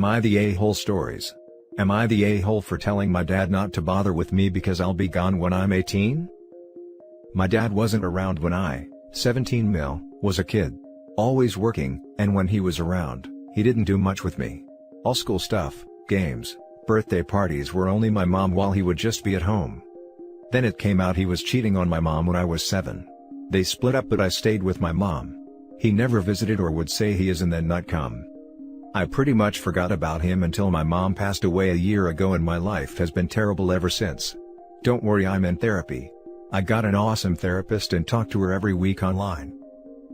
Am I the a-hole stories? Am I the a-hole for telling my dad not to bother with me because I'll be gone when I'm 18? My dad wasn't around when I, 17 mil, was a kid. Always working, and when he was around, he didn't do much with me. All school stuff, games, birthday parties were only my mom while he would just be at home. Then it came out he was cheating on my mom when I was 7. They split up but I stayed with my mom. He never visited or would say he is and then not come. I pretty much forgot about him until my mom passed away a year ago and my life has been terrible ever since. Don't worry, I'm in therapy. I got an awesome therapist and talk to her every week online.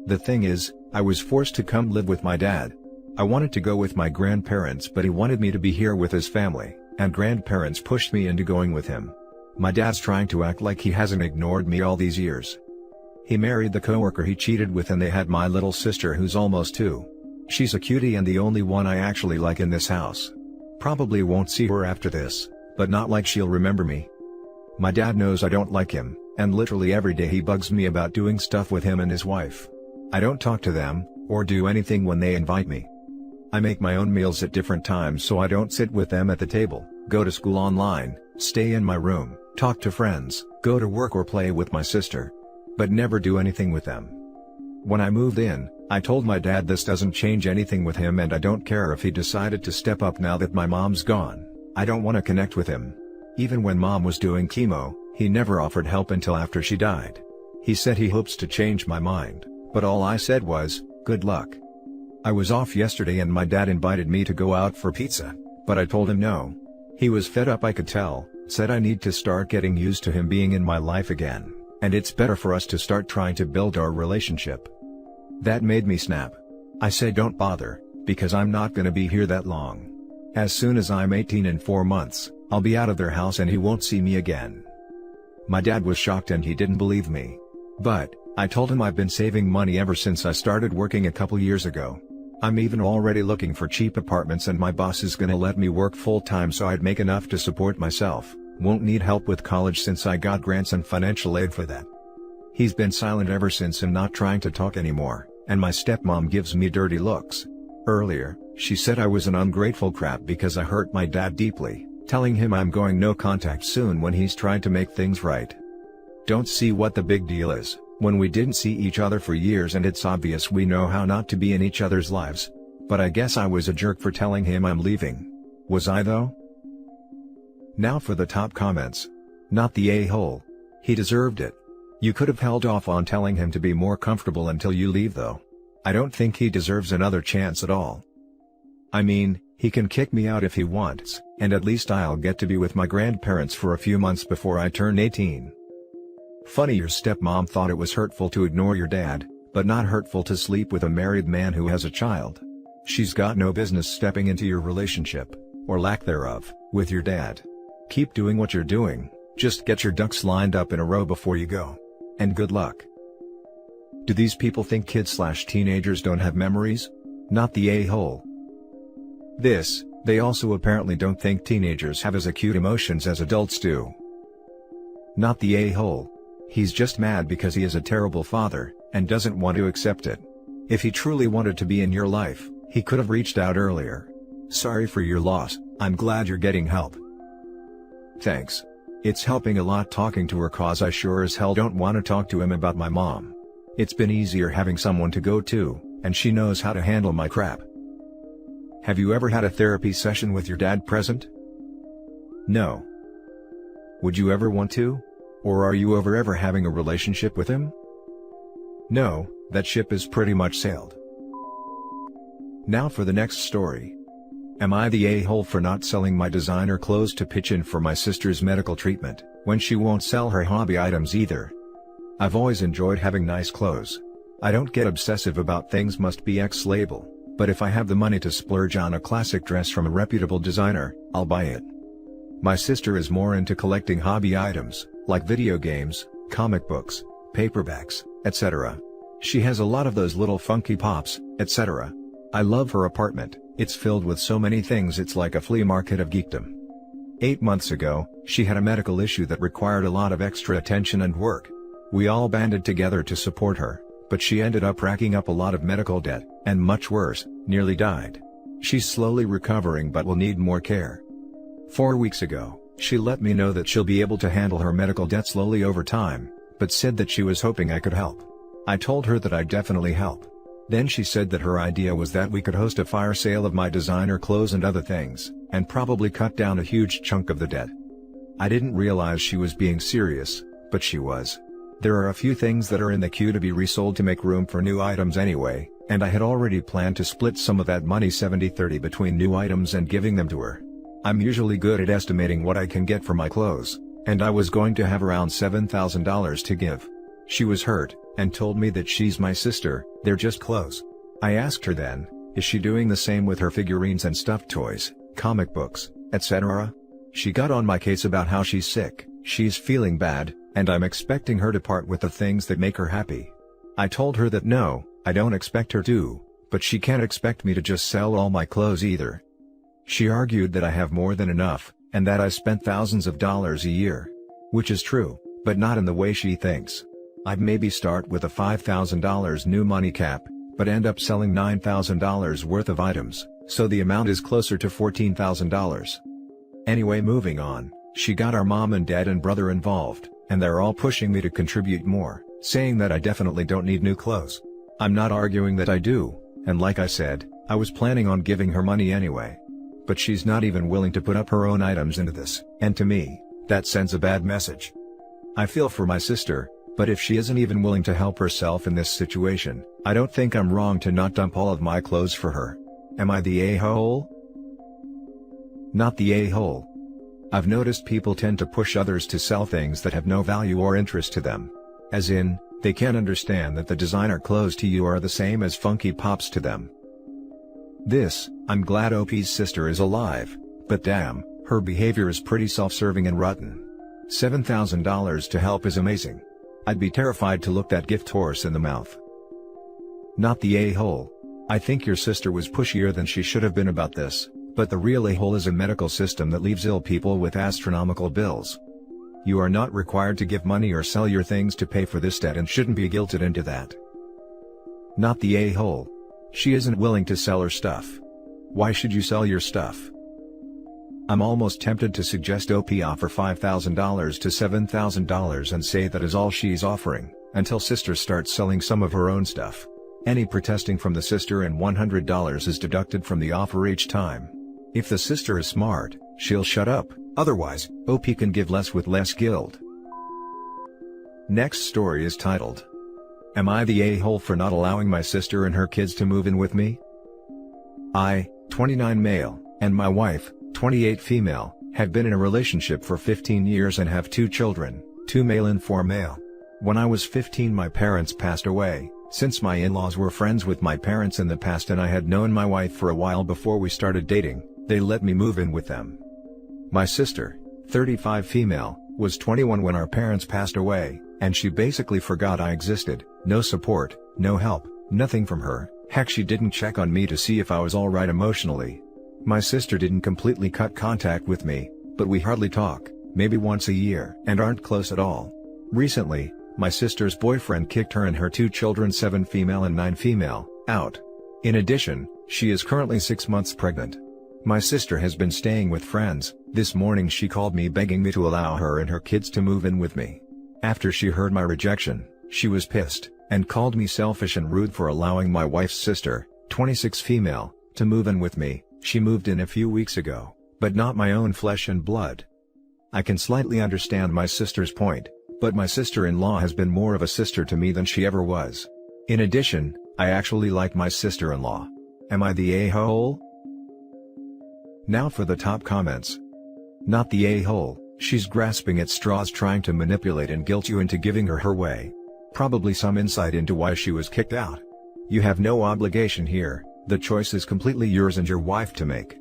The thing is, I was forced to come live with my dad. I wanted to go with my grandparents but he wanted me to be here with his family, and grandparents pushed me into going with him. My dad's trying to act like he hasn't ignored me all these years. He married the coworker he cheated with and they had my little sister who's almost 2. She's a cutie and the only one I actually like in this house. Probably won't see her after this, but not like she'll remember me. My dad knows I don't like him, and literally every day he bugs me about doing stuff with him and his wife. I don't talk to them, or do anything when they invite me. I make my own meals at different times so I don't sit with them at the table, go to school online, stay in my room, talk to friends, go to work or play with my sister. But never do anything with them. When I moved in, I told my dad this doesn't change anything with him and I don't care if he decided to step up now that my mom's gone. I don't want to connect with him. Even when mom was doing chemo, he never offered help until after she died. He said he hopes to change my mind, but all I said was, good luck. I was off yesterday and my dad invited me to go out for pizza, but I told him no. He was fed up, I could tell, said I need to start getting used to him being in my life again, and it's better for us to start trying to build our relationship. That made me snap. I said don't bother, because I'm not gonna be here that long. As soon as I'm 18 in 4 months, I'll be out of their house and he won't see me again. My dad was shocked and he didn't believe me. But, I told him I've been saving money ever since I started working a couple years ago. I'm even already looking for cheap apartments and my boss is gonna let me work full-time so I'd make enough to support myself, won't need help with college since I got grants and financial aid for that. He's been silent ever since and not trying to talk anymore, and my stepmom gives me dirty looks. Earlier, she said I was an ungrateful crap because I hurt my dad deeply, telling him I'm going no contact soon when he's trying to make things right. Don't see what the big deal is, when we didn't see each other for years and it's obvious we know how not to be in each other's lives. But I guess I was a jerk for telling him I'm leaving. Was I though? Now for the top comments. Not the a-hole. He deserved it. You could have held off on telling him to be more comfortable until you leave though. I don't think he deserves another chance at all. I mean, he can kick me out if he wants, and at least I'll get to be with my grandparents for a few months before I turn 18. Funny your stepmom thought it was hurtful to ignore your dad, but not hurtful to sleep with a married man who has a child. She's got no business stepping into your relationship, or lack thereof, with your dad. Keep doing what you're doing, just get your ducks lined up in a row before you go. And good luck. Do these people think kids/teenagers don't have memories? Not the a-hole. They also apparently don't think teenagers have as acute emotions as adults do. Not the a-hole. He's just mad because he is a terrible father, and doesn't want to accept it. If he truly wanted to be in your life, he could have reached out earlier. Sorry for your loss, I'm glad you're getting help. Thanks. It's helping a lot talking to her cause I sure as hell don't want to talk to him about my mom. It's been easier having someone to go to, and she knows how to handle my crap. Have you ever had a therapy session with your dad present? No. Would you ever want to? Or are you ever having a relationship with him? No, that ship is pretty much sailed. Now for the next story. Am I the a-hole for not selling my designer clothes to pitch in for my sister's medical treatment, when she won't sell her hobby items either? I've always enjoyed having nice clothes. I don't get obsessive about things must be X label, but if I have the money to splurge on a classic dress from a reputable designer, I'll buy it. My sister is more into collecting hobby items, like video games, comic books, paperbacks, etc. She has a lot of those little funky pops, etc. I love her apartment. It's filled with so many things it's like a flea market of geekdom. 8 months ago, she had a medical issue that required a lot of extra attention and work. We all banded together to support her, but she ended up racking up a lot of medical debt, and much worse, nearly died. She's slowly recovering but will need more care. 4 weeks ago, she let me know that she'll be able to handle her medical debt slowly over time, but said that she was hoping I could help. I told her that I'd definitely help. Then she said that her idea was that we could host a fire sale of my designer clothes and other things, and probably cut down a huge chunk of the debt. I didn't realize she was being serious, but she was. There are a few things that are in the queue to be resold to make room for new items anyway, and I had already planned to split some of that money 70-30 between new items and giving them to her. I'm usually good at estimating what I can get for my clothes, and I was going to have around $7,000 to give. She was hurt, and told me that she's my sister, they're just clothes. I asked her then, is she doing the same with her figurines and stuffed toys, comic books, etc.? She got on my case about how she's sick, she's feeling bad, and I'm expecting her to part with the things that make her happy. I told her that no, I don't expect her to, but she can't expect me to just sell all my clothes either. She argued that I have more than enough, and that I spent thousands of dollars a year. Which is true, but not in the way she thinks. I'd maybe start with a $5,000 new money cap, but end up selling $9,000 worth of items, so the amount is closer to $14,000. Anyway, moving on, she got our mom and dad and brother involved, and they're all pushing me to contribute more, saying that I definitely don't need new clothes. I'm not arguing that I do, and like I said, I was planning on giving her money anyway. But she's not even willing to put up her own items into this, and to me, that sends a bad message. I feel for my sister, but if she isn't even willing to help herself in this situation, I don't think I'm wrong to not dump all of my clothes for her. Am I the a-hole? Not the a-hole. I've noticed people tend to push others to sell things that have no value or interest to them. As in, they can't understand that the designer clothes to you are the same as Funky Pops to them. I'm glad OP's sister is alive, but damn, her behavior is pretty self-serving and rotten. $7,000 to help is amazing. I'd be terrified to look that gift horse in the mouth. Not the a-hole. I think your sister was pushier than she should have been about this, but the real a-hole is a medical system that leaves ill people with astronomical bills. You are not required to give money or sell your things to pay for this debt and shouldn't be guilted into that. Not the a-hole. She isn't willing to sell her stuff. Why should you sell your stuff? I'm almost tempted to suggest OP offer $5,000 to $7,000 and say that is all she's offering, until sister starts selling some of her own stuff. Any protesting from the sister and $100 is deducted from the offer each time. If the sister is smart, she'll shut up, otherwise, OP can give less with less guilt. Next story is titled, Am I the a-hole for not allowing my sister and her kids to move in with me? I, 29 male, and my wife, 28 female, have been in a relationship for 15 years and have 2 children, 2 male and 4 male. When I was 15 my parents passed away. Since my in-laws were friends with my parents in the past and I had known my wife for a while before we started dating, they let me move in with them. My sister, 35 female, was 21 when our parents passed away, and she basically forgot I existed. No support, no help, nothing from her. Heck, she didn't check on me to see if I was alright emotionally. My sister didn't completely cut contact with me, but we hardly talk, maybe once a year, and aren't close at all. Recently, my sister's boyfriend kicked her and her 2 children, 7 female and 9 female, out. In addition, she is currently 6 months pregnant. My sister has been staying with friends. This morning she called me begging me to allow her and her kids to move in with me. After she heard my rejection, she was pissed, and called me selfish and rude for allowing my wife's sister, 26 female, to move in with me. She moved in a few weeks ago, but not my own flesh and blood. I can slightly understand my sister's point, but my sister-in-law has been more of a sister to me than she ever was. In addition, I actually like my sister-in-law. Am I the a-hole? Now for the top comments. Not the a-hole, she's grasping at straws trying to manipulate and guilt you into giving her her way. Probably some insight into why she was kicked out. You have no obligation here, the choice is completely yours and your wife to make.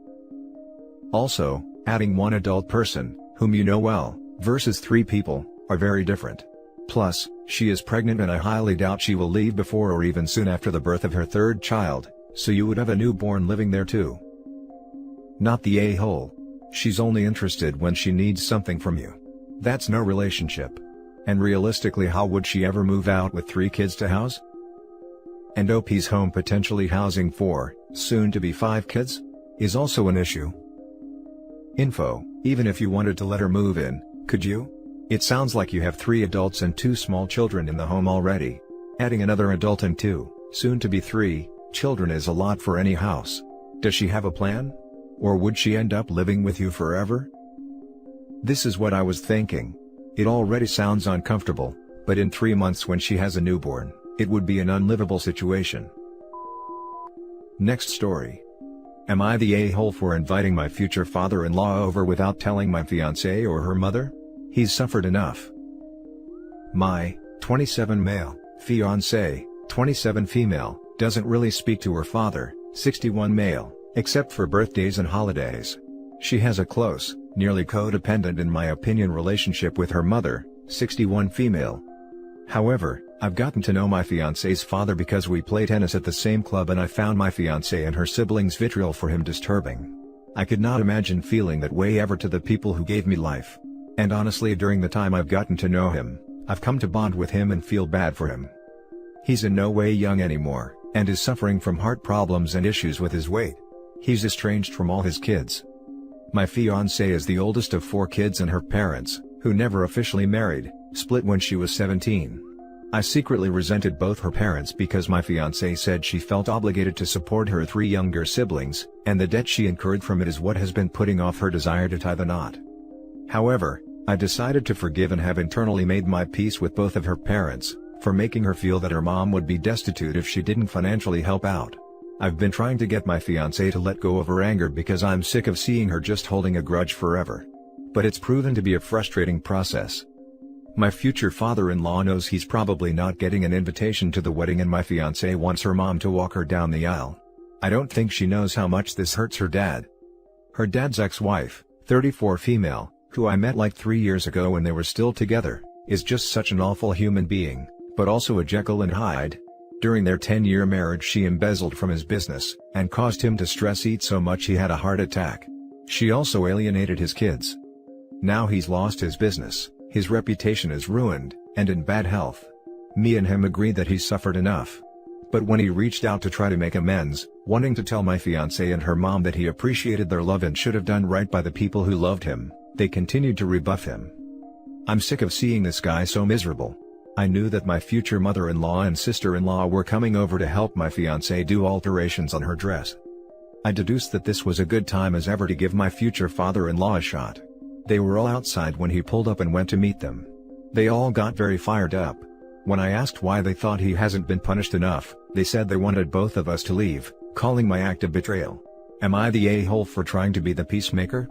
Also, adding one adult person, whom you know well, versus 3 people, are very different. Plus, she is pregnant and I highly doubt she will leave before or even soon after the birth of her 3rd child, so you would have a newborn living there too. Not the a-hole. She's only interested when she needs something from you. That's no relationship. And realistically, how would she ever move out with 3 kids to house? And OP's home potentially housing 4, soon to be 5 kids? is also an issue. Info: even if you wanted to let her move in, could you? It sounds like you have 3 adults and 2 small children in the home already. Adding another adult and 2, soon to be 3, children is a lot for any house. Does she have a plan? Or would she end up living with you forever? This is what I was thinking. It already sounds uncomfortable, but in 3 months when she has a newborn, it would be an unlivable situation. Next story. Am I the a-hole for inviting my future father-in-law over without telling my fiancée or her mother? He's suffered enough. My 27 male fiancée, 27 female, doesn't really speak to her father, 61 male, except for birthdays and holidays. She has a close, nearly codependent in my opinion relationship with her mother, 61 female. However, I've gotten to know my fiancé's father because we play tennis at the same club and I found my fiancée and her siblings' vitriol for him disturbing. I could not imagine feeling that way ever to the people who gave me life. And honestly, during the time I've gotten to know him, I've come to bond with him and feel bad for him. He's in no way young anymore, and is suffering from heart problems and issues with his weight. He's estranged from all his kids. My fiancée is the oldest of 4 kids and her parents, who never officially married, split when she was 17. I secretly resented both her parents because my fiancée said she felt obligated to support her 3 younger siblings, and the debt she incurred from it is what has been putting off her desire to tie the knot. However, I decided to forgive and have internally made my peace with both of her parents, for making her feel that her mom would be destitute if she didn't financially help out. I've been trying to get my fiancée to let go of her anger because I'm sick of seeing her just holding a grudge forever. But it's proven to be a frustrating process. My future father-in-law knows he's probably not getting an invitation to the wedding and my fiancée wants her mom to walk her down the aisle. I don't think she knows how much this hurts her dad. Her dad's ex-wife, 34 female, who I met like 3 years ago when they were still together, is just such an awful human being, but also a Jekyll and Hyde. During their 10-year marriage she embezzled from his business, and caused him to stress eat so much he had a heart attack. She also alienated his kids. Now he's lost his business, his reputation is ruined, and in bad health. Me and him agreed that he's suffered enough. But when he reached out to try to make amends, wanting to tell my fiancée and her mom that he appreciated their love and should have done right by the people who loved him, they continued to rebuff him. I'm sick of seeing this guy so miserable. I knew that my future mother-in-law and sister-in-law were coming over to help my fiancée do alterations on her dress. I deduced that this was a good time as ever to give my future father-in-law a shot. They were all outside when he pulled up and went to meet them. They all got very fired up. When I asked why they thought he hasn't been punished enough, they said they wanted both of us to leave, calling my act a betrayal. Am I the a-hole for trying to be the peacemaker?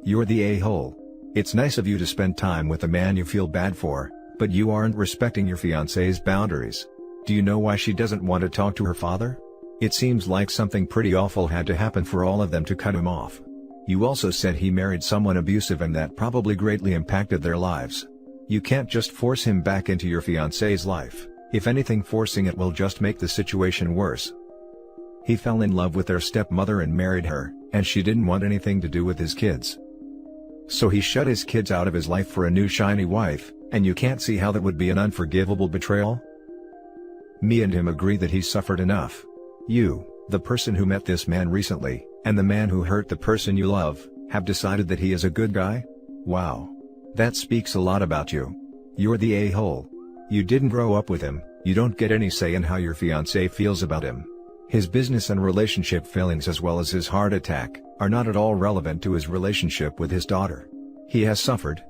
You're the a-hole. It's nice of you to spend time with a man you feel bad for, but you aren't respecting your fiancé's boundaries. Do you know why she doesn't want to talk to her father? It seems like something pretty awful had to happen for all of them to cut him off. You also said he married someone abusive and that probably greatly impacted their lives. You can't just force him back into your fiancé's life. If anything, forcing it will just make the situation worse. He fell in love with their stepmother and married her, and she didn't want anything to do with his kids. So he shut his kids out of his life for a new shiny wife, and you can't see how that would be an unforgivable betrayal? Me and him agree that he's suffered enough. You, the person who met this man recently, and the man who hurt the person you love, have decided that he is a good guy? Wow. That speaks a lot about you. You're the a-hole. You didn't grow up with him, you don't get any say in how your fiancé feels about him. His business and relationship failings as well as his heart attack, are not at all relevant to his relationship with his daughter. He has suffered.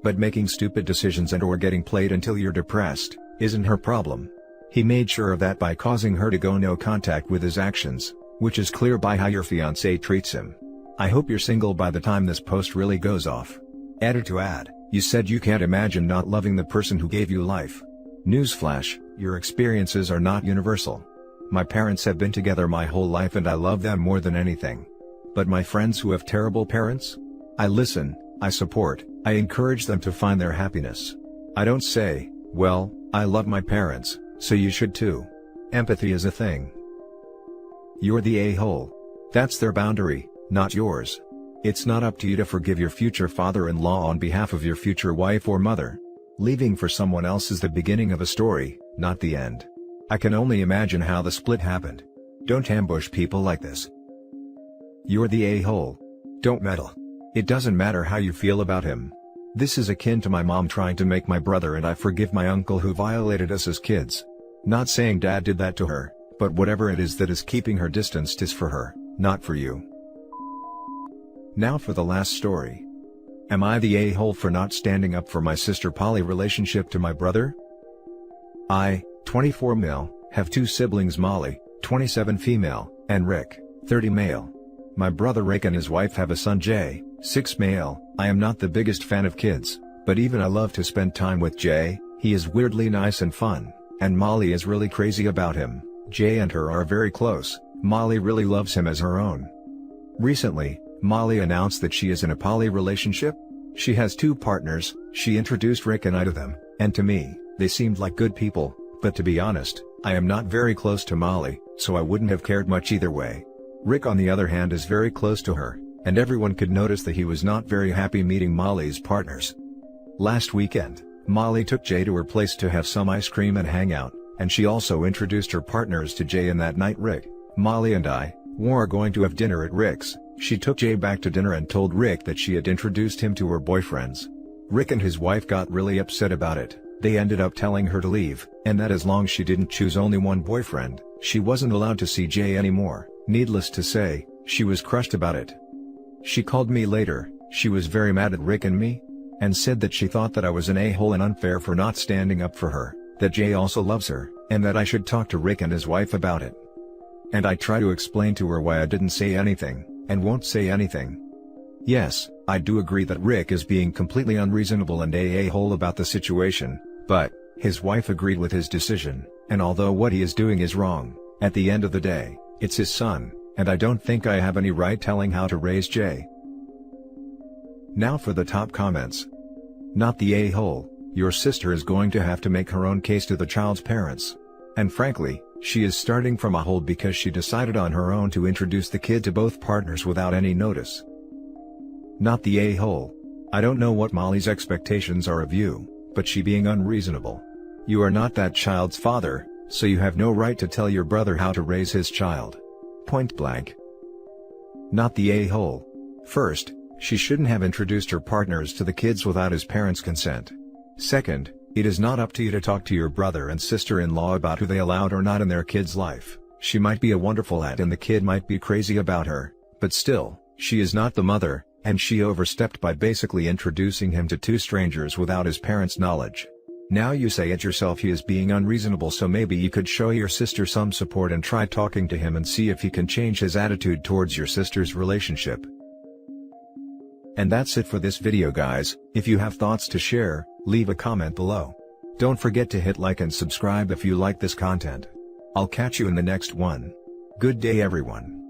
But making stupid decisions and or getting played until you're depressed, isn't her problem. He made sure of that by causing her to go no contact with his actions, which is clear by how your fiancé treats him. I hope you're single by the time this post really goes off. Added to add, you said you can't imagine not loving the person who gave you life. Newsflash, your experiences are not universal. My parents have been together my whole life and I love them more than anything. But my friends who have terrible parents? I listen, I support, I encourage them to find their happiness. I don't say, well, I love my parents, so you should too. Empathy is a thing. You're the a-hole. That's their boundary, not yours. It's not up to you to forgive your future father-in-law on behalf of your future wife or mother. Leaving for someone else is the beginning of a story, not the end. I can only imagine how the split happened. Don't ambush people like this. You're the a-hole. Don't meddle. It doesn't matter how you feel about him. This is akin to my mom trying to make my brother and I forgive my uncle who violated us as kids. Not saying dad did that to her, but whatever it is that is keeping her distanced is for her, not for you. Now for the last story. Am I the a-hole for not standing up for my sister poly relationship to my brother? I, 24 male, have two siblings Molly, 27 female, and Rick, 30 male. My brother Rick and his wife have a son Jay, 6 male. I am not the biggest fan of kids, but even I love to spend time with Jay. He is weirdly nice and fun, and Molly is really crazy about him. Jay and her are very close. Molly really loves him as her own. Recently, Molly announced that she is in a poly relationship. She has 2 partners. She introduced Rick and I to them, and to me, they seemed like good people, but to be honest, I am not very close to Molly, so I wouldn't have cared much either way. Rick on the other hand is very close to her, and everyone could notice that he was not very happy meeting Molly's partners. Last weekend, Molly took Jay to her place to have some ice cream and hang out, and she also introduced her partners to Jay, and that night Rick, Molly and I were going to have dinner at Rick's. She took Jay back to dinner and told Rick that she had introduced him to her boyfriends. Rick and his wife got really upset about it. They ended up telling her to leave, and that as long as she didn't choose only one boyfriend, she wasn't allowed to see Jay anymore. Needless to say, she was crushed about it. She called me later. She was very mad at Rick and me, and said that she thought that I was an a-hole and unfair for not standing up for her, that Jay also loves her, and that I should talk to Rick and his wife about it. And I try to explain to her why I didn't say anything, and won't say anything. Yes, I do agree that Rick is being completely unreasonable and a-hole about the situation, but his wife agreed with his decision, and although what he is doing is wrong, at the end of the day, it's his son, and I don't think I have any right telling how to raise Jay. Now for the top comments. Not the a-hole. Your sister is going to have to make her own case to the child's parents. And frankly, she is starting from a hole because she decided on her own to introduce the kid to both partners without any notice. Not the a-hole. I don't know what Molly's expectations are of you, but she being unreasonable. You are not that child's father, so you have no right to tell your brother how to raise his child. Point blank. Not the a-hole. First, she shouldn't have introduced her partners to the kids without his parents' consent. Second, it is not up to you to talk to your brother and sister-in-law about who they allowed or not in their kid's life. She might be a wonderful aunt and the kid might be crazy about her, but still, she is not the mother, and she overstepped by basically introducing him to 2 strangers without his parents' knowledge. Now you say it yourself, he is being unreasonable, so maybe you could show your sister some support and try talking to him and see if he can change his attitude towards your sister's relationship. And that's it for this video guys. If you have thoughts to share, leave a comment below. Don't forget to hit like and subscribe if you like this content. I'll catch you in the next one. Good day everyone.